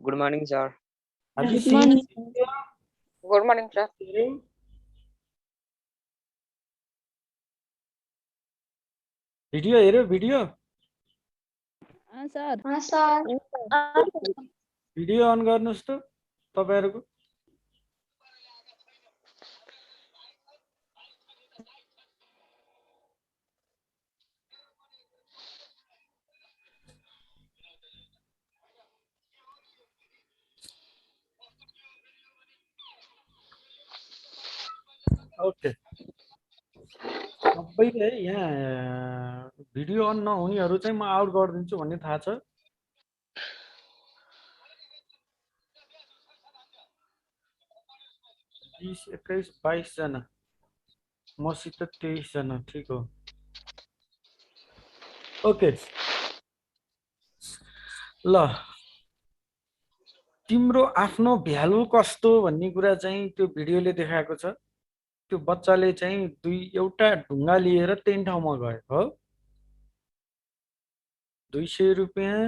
Good morning, sir. Have you Good seen morning. Good morning, sir. Video हेऱ्यो video Sir. Sir video on गर्नुहोस् त तपाईहरुको okay सबैले यहाँ भिडियो अन नहुनेहरु चाहिँ म आउट गरिदिन्छु भन्ने थाहा छ 20 21 22 जना मसित 23 जना ठीक हो ओके ल तिम्रो आफ्नो भ्यालु कस्तो भन्ने कुरा चाहिँ त्यो भिडियोले देखाएको छ त्यो बच्चाले चाहिँ एउटा ढुङ्गा लिएर तीन ठाउँमा गयो हो 200 रुपैयाँ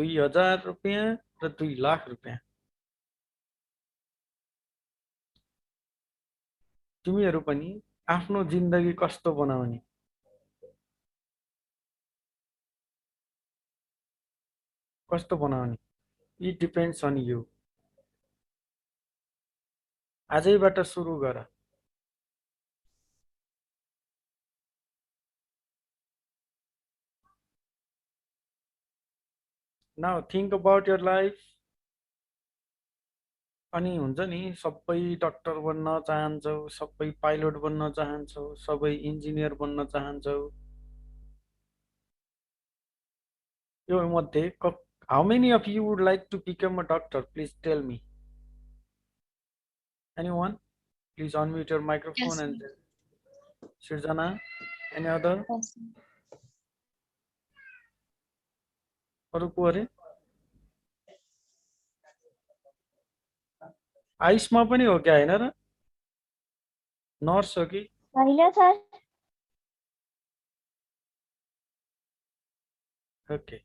2000 रुपैयाँ र 2 लाख रुपैयाँ तिमीहरु पनि आफ्नो जिन्दगी कस्तो बनाउने इट डिपेन्ड्स अन यु आजैबाट सुरु गर now think about your life अनि हुन्छ नि सबै डाक्टर बन्न चाहन्छौ सबै पाइलट बन्न चाहन्छौ सबै इन्जिनियर बन्न चाहन्छौ यो मध्ये how many of you would like to become a doctor please tell me anyone please unmute your microphone and Srijana any other अरु को अरे आइसमा पनि हो क्या हैन र नर्स हो कि होइन सर ओके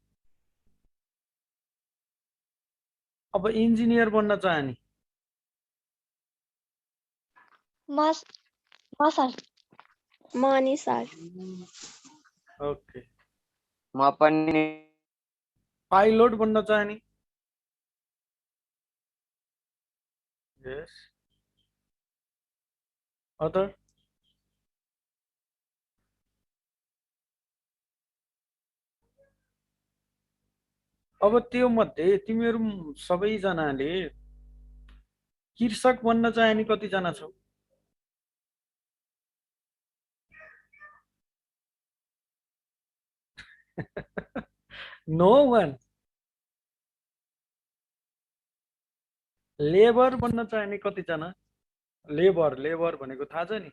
अब इन्जिनियर बन्न चाहनी म सर Morning, sir. ओके म पनि पाइलट बन्न चाहनी यस अदर अब त्यो मध्ये तिमीहरु सबै जनाले कृषक बन्न चाहनी कति जना छौ नो वन लेबर बन्न चाहने कति जना लेबर भनेको थाहा छ नि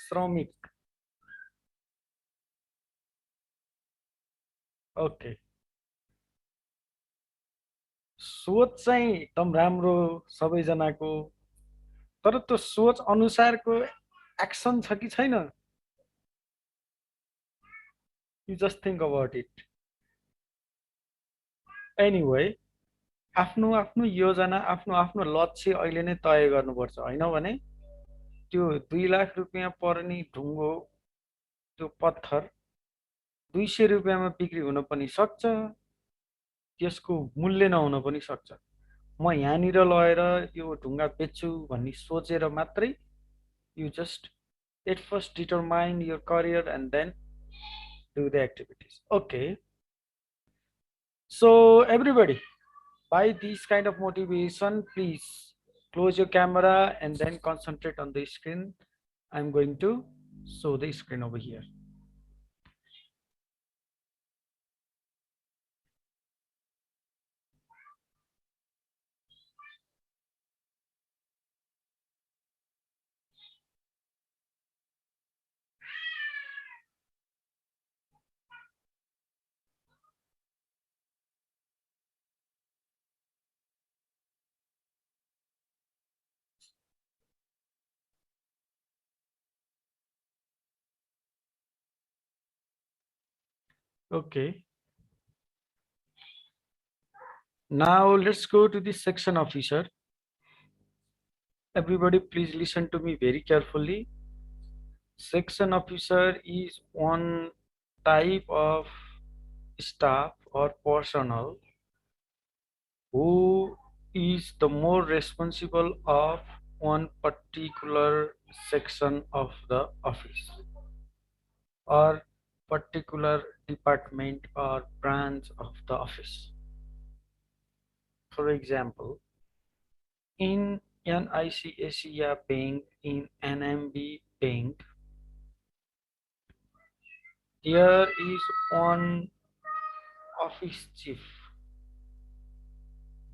श्रमिक ओके सोच चाहिँ एकदम राम्रो सबैजनाको तर त्यो सोच अनुसारको एक्सन छ कि छैन you just think about it anyway आफ्नो आफ्नो योजना आफ्नो आफ्नो लक्ष्य अहिले नै तय गर्नुपर्छ हैन भने त्यो 2 लाख रुपैयाँ पर्ने ढुङ्गो त्यो पत्थर 200 रुपैयाँमा बिक्री हुन पनि सक्छ त्यसको मूल्य नहुन पनि सक्छ म यहाँनिर लगेर यो ढुङ्गा बेच्छु भन्ने सोचेर मात्रै you just at first determine your career and then do the activities okay so everybody by this kind of motivation please close your camera and then concentrate on the screen I'm going to show the screen over here okay Now let's go to the section officer. Everybody please listen to me very carefully. Section officer is one type of staff or personnel who is the more responsible of one particular section of the office or particular department or branch of the office. For example, in NIC Asia Bank, in NMB Bank, there is one office chief,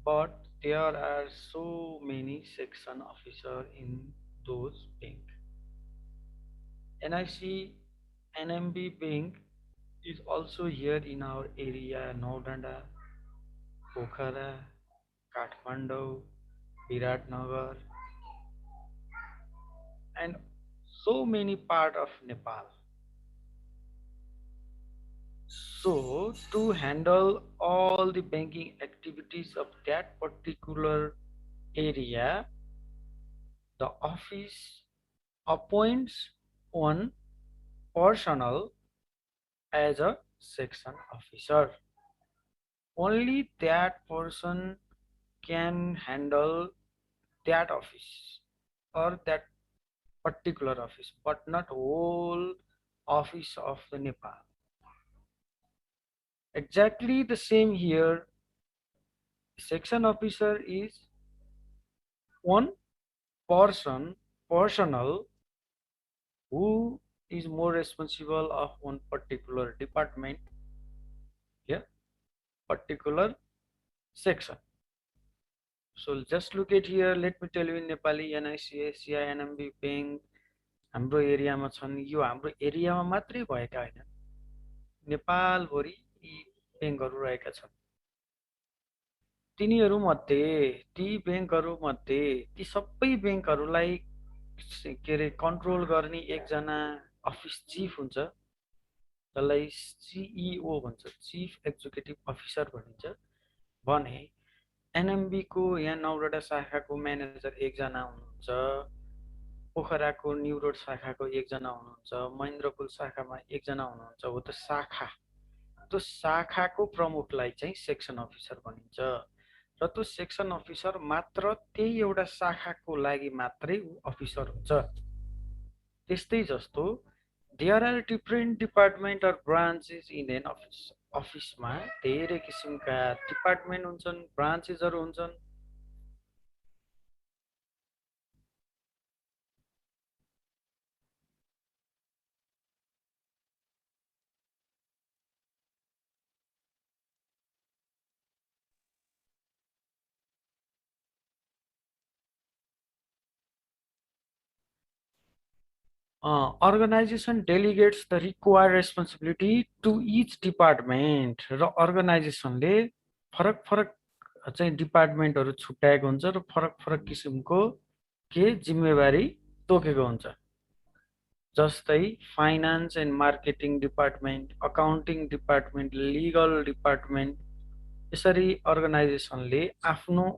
but there are so many section officers in those banks. NIC NMB Bank is also here in our area, Naudanda, Pokhara, Kathmandu, Viratnagar, and so many part of Nepal. So to handle all the banking activities of that particular area, the office appoints one personnel as a section officer. Only that person can handle that office or that particular office, but not whole office of the Nepal. Exactly the same here. Section officer is one personnel who is more responsible of one particular department, yeah, particular section. So just look at here, let me tell you in Nepali NIC Asia NMB Bank हाम्रो एरियामा छन्। यो हाम्रो एरियामा मात्रै भएका हैन, नेपालभरि यी बैंकहरू रहेका छन्। तिनीहरू मध्ये ती बैंकहरू मध्ये ती सबै बैंकहरूलाई के रे कन्ट्रोल गर्ने एकजना अफिस चीफ हुन्छ, जसलाई सीईओ भन्छ, चीफ एक्जिक्युटिभ अफिसर भनिन्छ। भने एनएमबी को यहाँ नौरडा शाखाको म्यानेजर एकजना हुनुहुन्छ, पोखराको न्यू रोड शाखाको एकजना हुनुहुन्छ, महेन्द्रपुल शाखामा एकजना हुनुहुन्छ। हो त शाखा, त्यो शाखाको प्रमुखलाई चाहिँ सेक्सन अफिसर भनिन्छ र त्यो सेक्सन अफिसर मात्र त्यही एउटा शाखाको लागि मात्रै अफिसर हुन्छ। त्यस्तै जस्तो there are different department or branches in an office. अफिसमा धेरै किसिमका डिपार्टमेन्ट हुन्छन्, ब्रान्चेसहरू हुन्छन्। Organization delegates the required responsibility to each department र अर्गनाइजेसनले फरक फरक चाहिँ डिपार्टमेन्टहरू छुट्याएको हुन्छ र फरक फरक किसिमको के जिम्मेवारी तोकेको हुन्छ। जस्तै finance and marketing department, accounting department, legal department, यसरी अर्गनाइजेसनले आफ्नो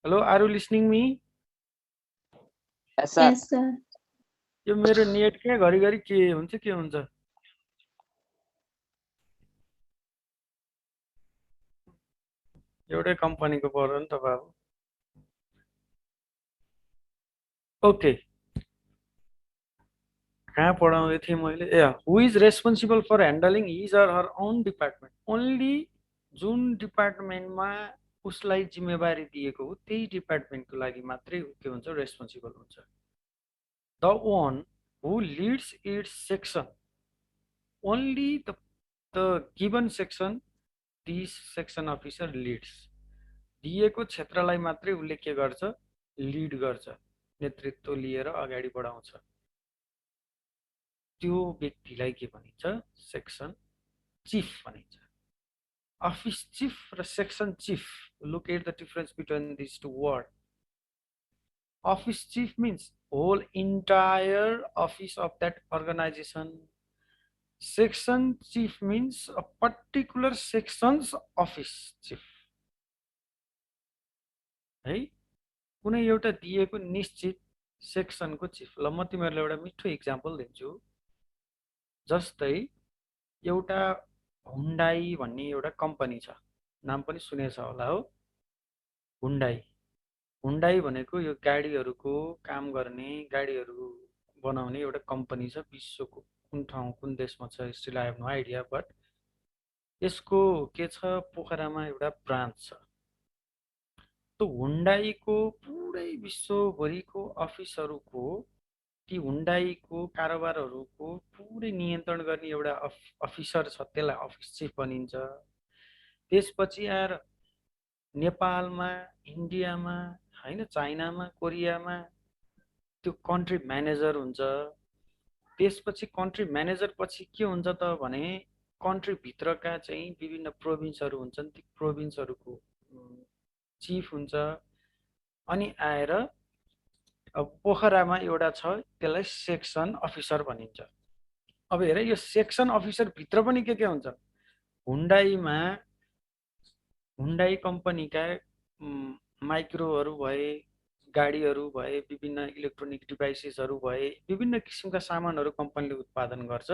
hello, are you listening me? Yes, sir. Yes, sir. यो मेरो नेट क्या घरिघरि के हुन्छ? एउटै कम्पनीको पर्यो नि त बाबु। ओके, कहाँ पढाउँदै थिएँ मैले? ए, who is responsible for handling his or her own department? Only जुन डिपार्टमेन्टमा उसलाई जिम्मेवारी दिएको हो त्यही डिपार्टमेन्टको लागि मात्रै के हुन्छ, रेस्पोन्सिबल हुन्छ। The one who leads its section, only the given section this section officer leads. दिएको क्षेत्रलाई मात्रै उसले के गर्छ, लिड गर्छ, नेतृत्व लिएर अगाडि बढाउँछ। त्यो व्यक्तिलाई के भनिन्छ, सेक्सन चिफ भनिन्छ। अफिस चिफ र section chief, look at the difference between this two word. Office chief means whole entire office of that organisation. Section chief means a particular sections office chief है, कुनै एउटा दिएको निश्चित सेक्सनको chief. ल म तिमीहरूलाई एउटा मिठो इक्जाम्पल दिन्छु। जस्तै एउटा हुन्डाई भन्ने एउटा कम्पनी छ, नाम पनि सुनेछ होला हो, हुन्डाई। हुन्डाई भनेको यो गाडीहरूको काम गर्ने, गाडीहरू बनाउने एउटा कम्पनी छ। विश्वको कुन ठाउँ कुन देशमा छ still I have no idea, but यसको के छ, पोखरामा एउटा ब्रान्च छ। त हुन्डाईको पुरै विश्वभरिको अफिसहरूको, ती हुन्डाईको कारोबारहरूको पुरै नियन्त्रण गर्ने एउटा अफिसर छ, त्यसलाई अफिस चिफ भनिन्छ। त्यसपछि आएर नेपालमा, इन्डियामा हैन, चाइनामा, कोरियामा त्यो कन्ट्री म्यानेजर हुन्छ। त्यसपछि कन्ट्री म्यानेजर पछि के हुन्छ त भने कन्ट्री भित्रका चाहिँ विभिन्न प्रोभिन्सहरू हुन्छन्, ती प्रोभिन्सहरूको चिफ हुन्छ। अनि आएर अब पोखरामा एउटा छ, त्यसलाई सेक्सन अफिसर भनिन्छ। अब हेर, यो सेक्सन अफिसर भित्र पनि के हुन्छ, हुन्डाईमा हुन्डाई कम्पनीका माइक्रोहरू भए, गाडीहरू भए, विभिन्न इलेक्ट्रोनिक डिभाइसेसहरू भए, विभिन्न किसिमका सामानहरू कम्पनीले उत्पादन गर्छ।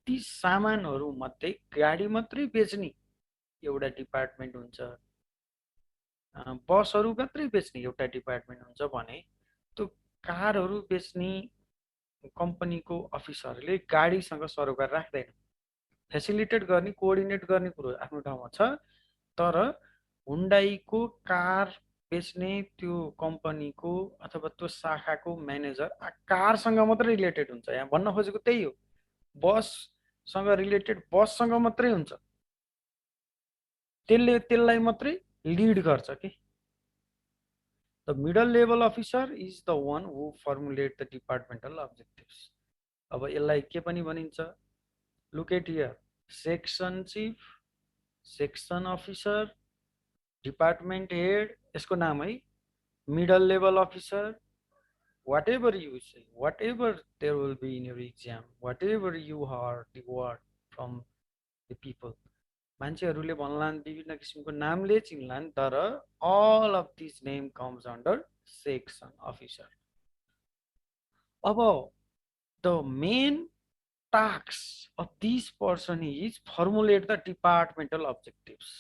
ती सामानहरू मध्ये गाडी मात्रै बेच्ने एउटा डिपार्टमेन्ट हुन्छ, बसहरू मात्रै बेच्ने एउटा डिपार्टमेन्ट हुन्छ भने त्यो कारहरू बेच्ने कम्पनीको अफिसरले गाडीसँग सरोकार राख्दैन। फेसिलिटेट गर्ने, कोअर्डिनेट गर्ने कुरो आफ्नो ठाउँमा छ, तर हुन्डाईको कार बेच्ने त्यो कम्पनीको अथवा त्यो शाखाको म्यानेजर कारसँग मात्रै रिलेटेड हुन्छ। यहाँ भन्न खोजेको त्यही हो, बससँग रिलेटेड बससँग मात्रै हुन्छ, त्यसलाई मात्रै लिड गर्छ कि। The middle level officer is the one who formulate the departmental objectives. अब यसलाई के पनि भनिन्छ, look at here, section chief, section officer, department head, यसको नाम है middle level officer. whatever you say, whatever there will be in your exam, whatever you heard the word from the people, मान्छेहरूले भन्लान्, विभिन्न किसिमको नामले चिन्लान्, तर all of these name comes under section officer. अब the main task of this person is formulate the departmental objectives.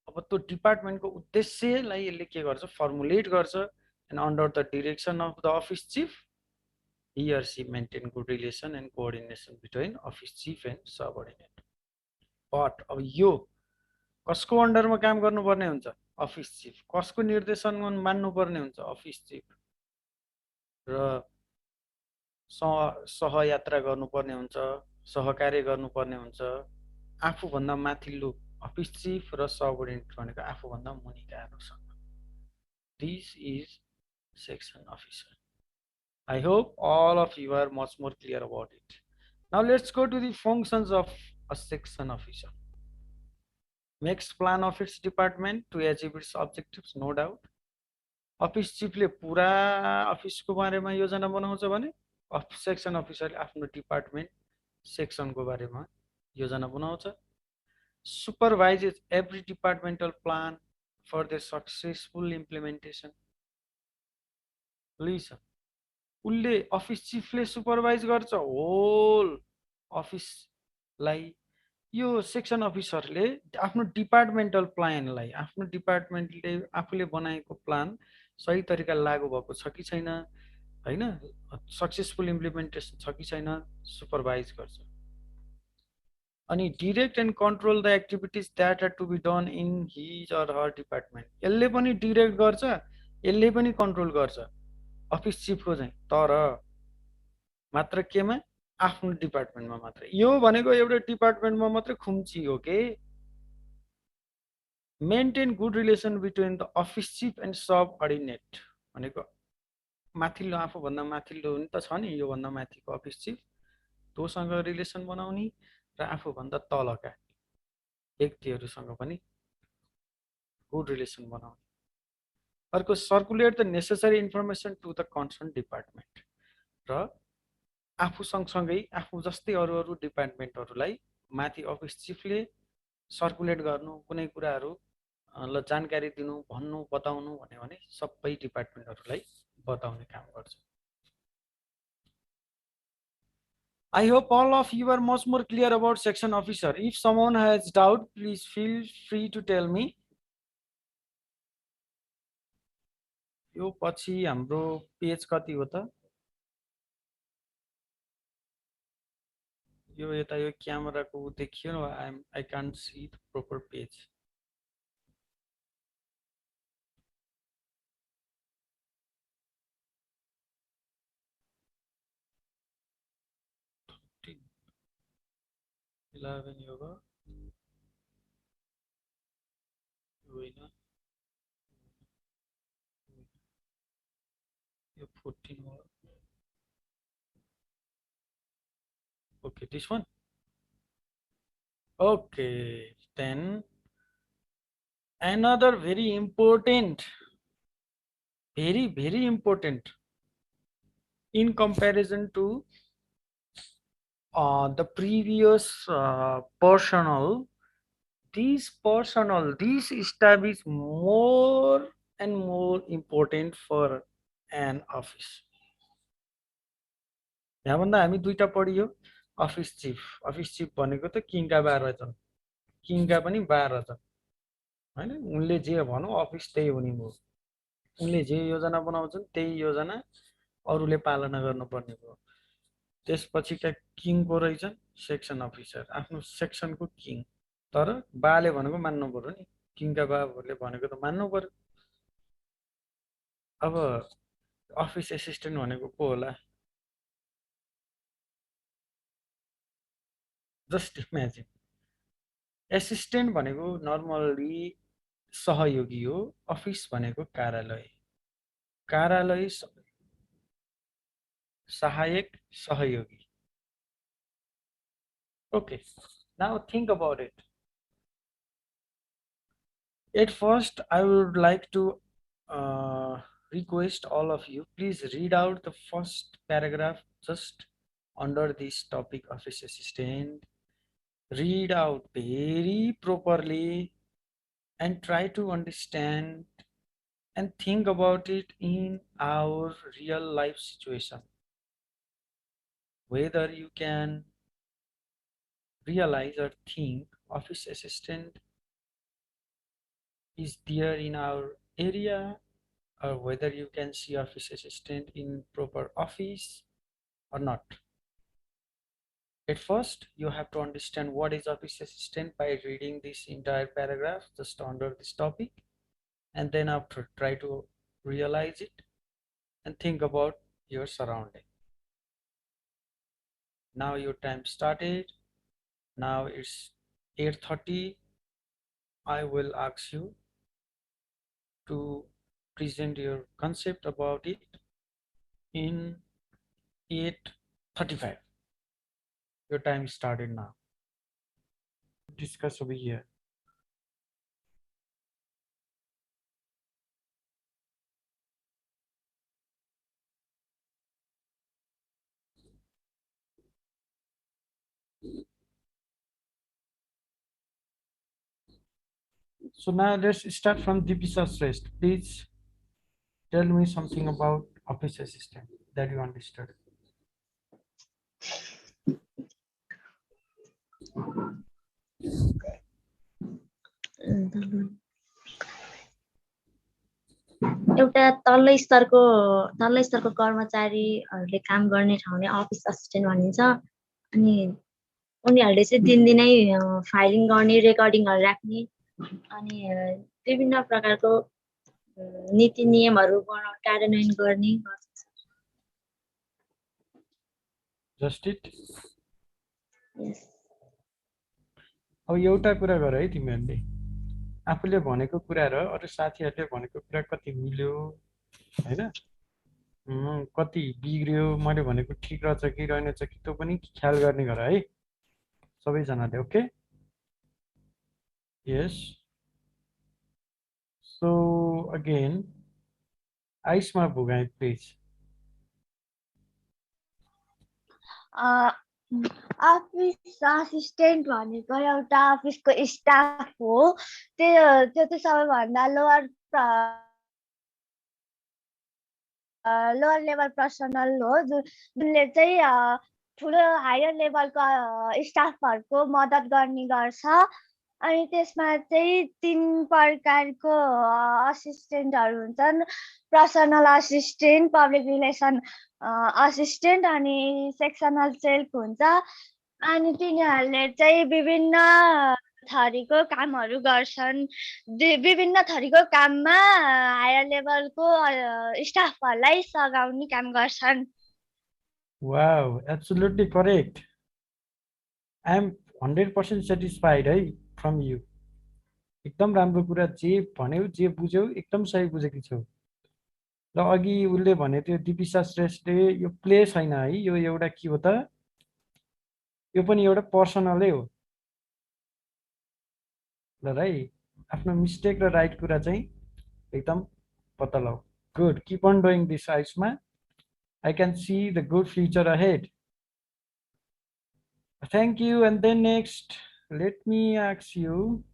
अब त्यो डिपार्टमेन्टको उद्देश्यलाई यसले के गर्छ, फर्मुलेट गर्छ। and under the direction of the office chief, he or she maintain good relation and coordination between office chief and subordinate. But अब यो कसको अन्डरमा काम गर्नुपर्ने हुन्छ, अफिस चिफ। कसको निर्देशन मान्नुपर्ने हुन्छ, अफिस चिफ। र सहयात्रा गर्नुपर्ने हुन्छ, सहकार्य गर्नुपर्ने हुन्छ आफूभन्दा माथिल्लो अफिस चिफ र सबअर्डिनेट भनेको आफूभन्दा मुनिकाहरूसँग। This is section officer. I hope all of you are much more clear about it. Now let's go to the functions of a section officer. Makes plan of its department to achieve its objectives, no doubt. Office चिफले पुरा अफिसको बारेमा योजना बनाउँछ भने section अफिसरले आफ्नो department सेक्सनको बारेमा योजना बनाउँछ। Supervises every departmental plan for the successful implementation. Listen, उसले अफिस चिफले सुपरभाइज गर्छ होल अफिसलाई यो सेक्सन अफिसरले आफ्नो डिपार्टमेन्टल प्लानलाई आफ्नो डिपार्टमेन्टले आफूले बनाएको प्लान सही तरिकाले लागू भएको छ कि छैन हैन, सक्सेसफुल इम्प्लिमेन्टेसन छ कि छैन सुपरभाइज गर्छ। अनि direct and control the activities that are to be done in his or her department, यसले पनि डिरेक्ट गर्छ यसले पनि कन्ट्रोल गर्छ अफिस चिफको चाहिँ, तर मात्र केमा आफ्नो डिपार्टमेन्टमा मात्र। यो भनेको एउटा डिपार्टमेन्टमा मात्र खुम्ची हो के। Maintain good relation between the office chief and sub ordinate भनेको माथिल्लो आफूभन्दा माथिल्लो नि त छ नि योभन्दा माथिको अफिस चिफ, तँसँग रिलेसन बनाउने र आफूभन्दा तलका व्यक्तिहरूसँग पनि गुड रिलेसन बनाउने। अर्को circulate the necessary information to the concern department, र आफू सँगसँगै आफू जस्तै अरू अरू डिपार्टमेन्टहरूलाई माथि अफिस चिफले सर्कुलेट गर्नु, कुनै कुराहरू ल जानकारी दिनु, भन्नु, बताउनु भन्यो भने सबै डिपार्टमेन्टहरूलाई बताउने काम गर्छ। I hope all of you are much more clear about section officer. If someone has doubt, please feel free to tell me. यो पछि हाम्रो पेज कति हो त? यो यता यो क्यामेराको देखियो, I can't see the proper page. Eleven yoga. You 14 more. Okay, this one. Okay, then another very important in comparison to the previous personal, this step is more and more important for an office. यहाँ भन्दा हामी दुईटा पढियो, office chief भनेको त किङका 12 छन्, किङका पनि 12 छन् हैन। उनले जे भन्नु अफिस त्यही हुने भयो, उनले जे योजना बनाउँछन् त्यही योजना अरूले पालना गर्नुपर्ने भयो। त्यसपछिका किङको रहेछन् सेक्सन अफिसर, आफ्नो सेक्सनको किङ, तर बाले भनेको मान्नु पर्यो नि, किङका बाबुहरूले भनेको त मान्नु पर्यो। अब अफिस एसिस्टेन्ट भनेको को होला? जस्ट इमेजिन, एसिस्टेन्ट भनेको नर्मली सहयोगी हो, अफिस भनेको कार्यालय, कार्यालय सहायक सहयोगी। Okay, now think about it. At first, I would like to request all of you, please read out the first paragraph just under this topic, office assistant. Read out very properly and try to understand and think about it in our real life situation. Whether you can realize or think office assistant is there in our area, or whether you can see office assistant in proper office or not. At first, you have to understand what is office assistant by reading this entire paragraph just under this topic, and then after try to realize it and think about your surrounding. Now your time started. Now it's 8:30. I will ask you to present your concept about it in 8:35. Your time started now. Discuss over here. So now let's start from Deepisa Shrestha. Please tell me something about office assistant that you understood. एउटा तल्लो स्तरको कर्मचारीहरूले काम गर्ने ठाउँले office assistant भनिन्छ। अनि उनीहरूले चाहिँ दिनदिनै फाइलिङ गर्ने, रेकर्डिङहरू राख्ने अनि विभिन्न प्रकारको नीति नियमहरू कार्यान्वयन गर्ने गर्छ। Just it. Yes. अब एउटा कुरा गर है तिमीहरूले, आफूले भनेको कुरा र अरू साथीहरूले भनेको कुरा कति मिल्यो हैन, कति बिग्रियो, मैले भनेको ठिक रहेछ कि रहेनछ कि त्यो पनि ख्याल गर्ने गर है सबैजनाले। Okay, yes. सो अगेन आइसमा भुगाई प्लिज। अफिस असिस्टेन्ट भनेको एउटा अफिसको स्टाफ हो। त्यो चाहिँ सबैभन्दा लोअर लेभल पर्सनल हो, जुनले चाहिँ ठुलो हायर लेभलको स्टाफहरूको मद्दत गर्ने गर्छ। अनि त्यसमा चाहिँ 3 प्रकारको असिस्टेन्टहरू हुन्छन्। Personal assistant, public relation assistant अनि सेक्सनल सेल्फ हुन्छ। अनि तिनीहरूले चाहिँ विभिन्न थरीको कामहरू गर्छन्। विभिन्न थरीको काममा हायर लेभलको स्टाफहरूलाई सघाउने काम गर्छन्। Wow, absolutely correct. I am 100% satisfied है फ्रम यु। एकदम राम्रो कुरा, जे भन्यौ जे बुझ्यौ एकदम सही बुझेकी छौ। र अघि उसले भने त्यो दिपिसा श्रेष्ठले यो प्ले छैन है, यो एउटा के हो त, यो पनि एउटा पर्सनलै हो। ल है, आफ्नो मिस्टेक र राइट कुरा चाहिँ एकदम पत्ता लगाऊ। Good, keep on doing this आइसमा। I can see the good future ahead. Thank you. And then next, let me ask you,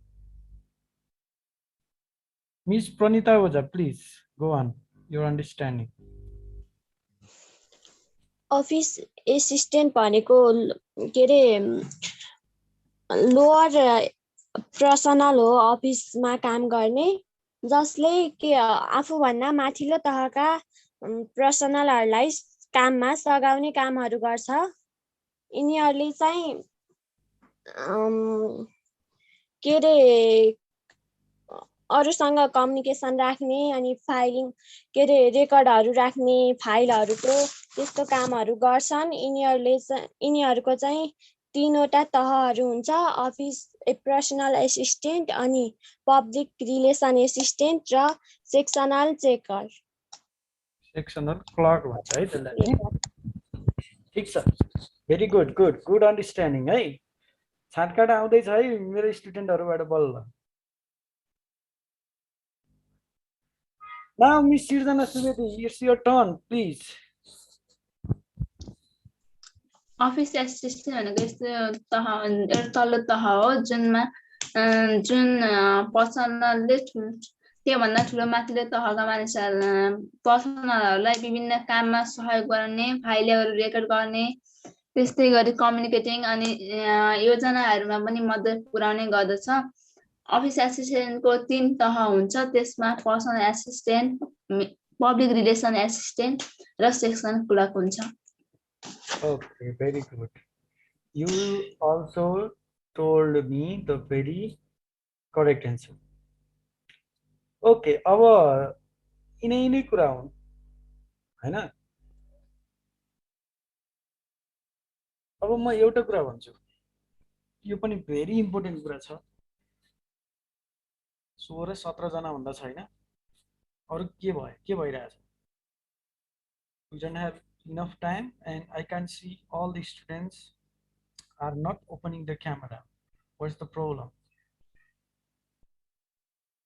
Miss Pranita Oja, please go on. Your understanding. Office assistant भनेको के अरे lower personal हो, अफिसमा काम गर्ने, जसले के आफूभन्दा माथिल्लो तहका पर्सनलहरूलाई काममा सघाउने कामहरू गर्छ। यिनीहरूले चाहिँ के अरे अरूसँग कम्युनिकेसन राख्ने अनि फाइलिङ के अरे रेकर्डहरू राख्ने, फाइलहरूको त्यस्तो कामहरू गर्छन्। यिनीहरूको चाहिँ 3वटा तहहरू हुन्छ, अफिस पर्सनल एसिस्टेन्ट अनि पब्लिक रिलेसन एसिस्टेन्ट र सेक्सनल चेकर। सेक्सनल क्लर्क भन्छ है त्यसलाई। ठिक छ, very good, good good understanding है। छाटकाट आउँदैछ है मेरो स्टुडेन्टहरूबाट बल्ल। Now Miss Sirdana Subedi, it's your turn, please. Office assistant भनेको यस्तो तह, एउटा तल्लो तह हो जुन पर्सनलले त्योभन्दा ठुलो माथिल्लो तहका पर्सनलहरूलाई विभिन्न काममा सहयोग गर्ने, फाइलहरू रेकर्ड गर्ने, त्यस्तै गरी कम्युनिकेटिङ अनि योजनाहरूमा पनि मद्दत पुर्याउने गर्दछ। अफिस एसिस्टेन्टको 3 तह हुन्छ, त्यसमा personal assistant, public relation assistant र सेक्सन क्लर्क हुन्छ। Okay, very good. You also told me the very correct answer. Okay, अब यिनै कुरा हुन् हैन। अब म एउटा कुरा भन्छु, यो पनि भेरी इम्पोर्टेन्ट कुरा छ। 16-17 जना भन्दा छैन, अरु के भइरहेछ? We don't have enough time and I can see all the students are not opening the camera. What's the problem?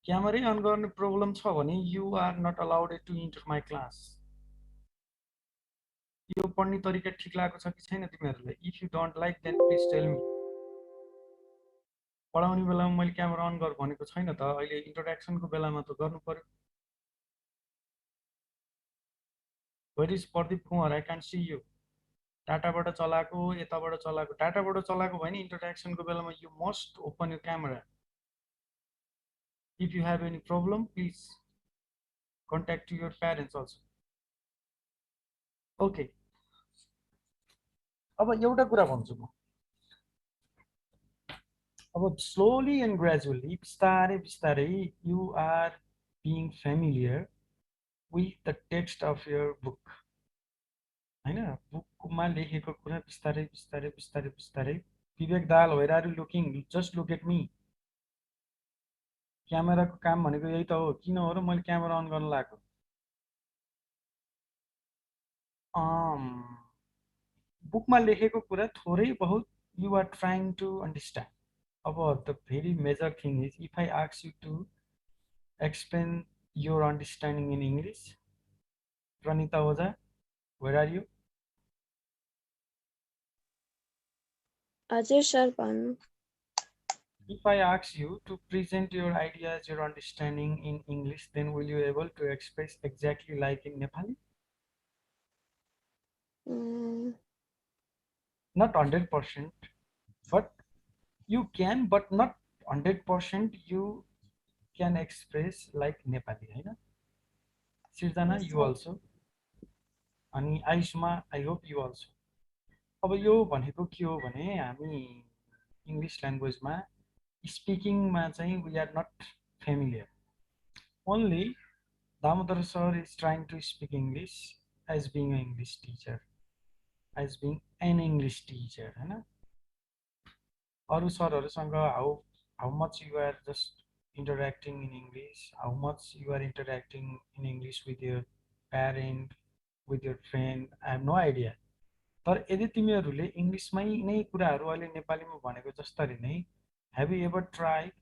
Camera on गर्ने problem छ भने you are not allowed to enter my class. यो पढ्ने तरिका ठीक लागेको छ कि छैन तिमीहरुलाई? If you don't like then please tell me. पढाउने बेलामा मैले क्यामेरा अन गर भनेको छैन त, अहिले इन्ट्रोडक्सनको बेलामा त गर्नु पर्यो। Where is Pardeep Kumar? I can't see you. डाटाबाट चलाएको यताबाट चलाएको डाटाबाट चलाएको भने इन्ट्रोडक्सनको बेलामा you must open your camera if you have any problem please contact to your parents also okay अब एउटा कुरा भन्छु म अब slowly and gradually बिस्तारै बिस्तारै you are being familiar with the text of your book हैन बुकमा लेखेको कुरा बिस्तारै बिस्तारै बिस्तारै बिस्तारै विवेक दाल where are you looking just look at me क्यामेराको काम भनेको यही त हो किन हो र मैले क्यामेरा अन गर्न लाग्यो बुकमा लेखेको कुरा थोरै बहुत you are trying to understand about the very major thing is if I ask you to explain your understanding in English Pranita Oza where are you हजुर सर भन्नु if I ask you to present your ideas your understanding in English then will you able to express exactly like in Nepali not 100% but you can but not 100% you can express like Nepali हैन सिर्जना you also अनि आयुष्मा I hope you also अब यो भनेको के हो भने हामी English ल्याङ्ग्वेजमा स्पिकिङमा चाहिँ we are not familiar only Damodar sir is trying to speak English as being an English teacher as being an English teacher हैन अरु सरहरुसँग how much you are just interacting in English how much you are interacting in English with your parent with your friend I have no idea तर यदि तिमीहरुले इंग्लिशमै नै कुराहरु अहिले नेपालीमा भनेको जस्तै नै have you ever tried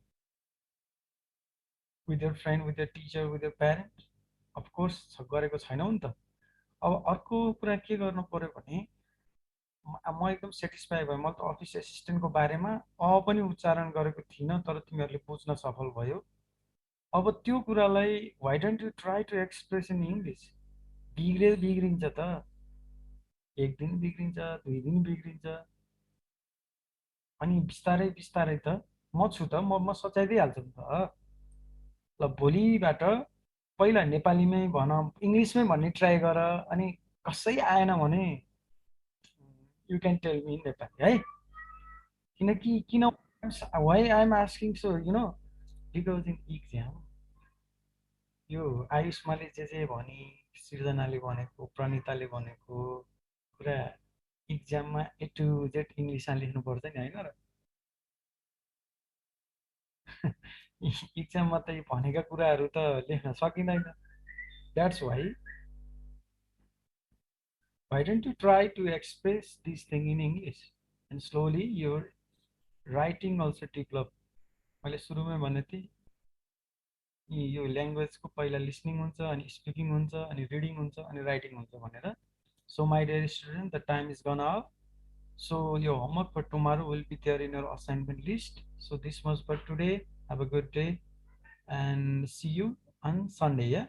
with your friend with your teacher with your parent of course गरेको छैनौ नि त अब अर्को कुरा के गर्नु पर्यो भने म एकदम सेटिस्फाई भए म त अफिस एसिस्टेन्टको बारेमा पनि उच्चारण गरेको थिइन तर तिमीहरुले बुझ्न सफल भयो अब त्यो कुरालाई why don't you try to express in English बिग्रिन्छ त एक दिन बिग्रिन्छ दुई दिन बिग्रिन्छ अनि बिस्तारै बिस्तारै त म छु त म सच्याइदिहाल्छु नि त ल भोलिबाट पहिला नेपालीमै भन इंग्लिशमै भन्ने ट्राई गर अनि कसै आएन भने you can tell me in Nepali है किनकि किन why I am asking so you know because in exam यो आयुष्माले जे भनी सृजनाले भनेको प्रणिताले भनेको कुरा एक्जाममा A to Z इंग्लिशमा लेख्नु पर्छ नि हैन र एक्जाममा त भनेका कुराहरु त लेख्न सकिदैन that's why don't you try to express this thing in English and slowly your writing also develop मैले सुरुमै भने थिए यो ल्याङ्ग्वेजको पहिला लिसनिङ हुन्छ अनि स्पिकिङ हुन्छ अनि रिडिङ हुन्छ अनि राइटिङ हुन्छ भनेर so my dear student the time is gone out so your homework for tomorrow will be there in your assignment list so this was for today have a good day and see you on Sunday yeah